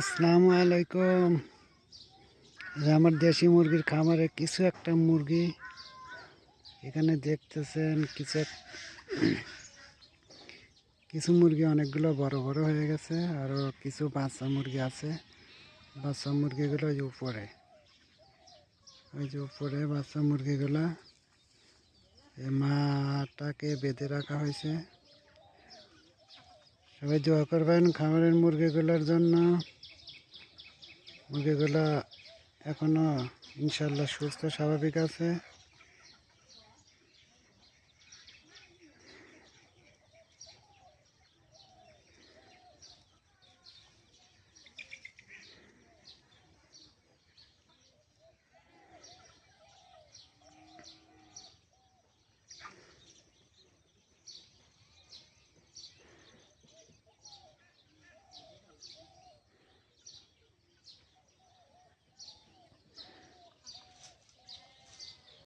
আসসালামু আলাইকুম। আমার দেশি মুরগির খামারে কিছু একটা মুরগি এখানে দেখতেছেন। কিছু মুরগি অনেকগুলো বড় বড় হয়ে গেছে, আরও কিছু বাচ্চা মুরগি আছে। বাচ্চা মুরগিগুলো ওই যে উপরে বাচ্চা মুরগিগুলা এই মাটাকে বেঁধে রাখা হয়েছে। সবাই দোয়া করবেন খামারের মুরগিগুলোর জন্য। মুরগিগুলো এখনো ইনশাল্লাহ সুস্থ স্বাভাবিক আছে।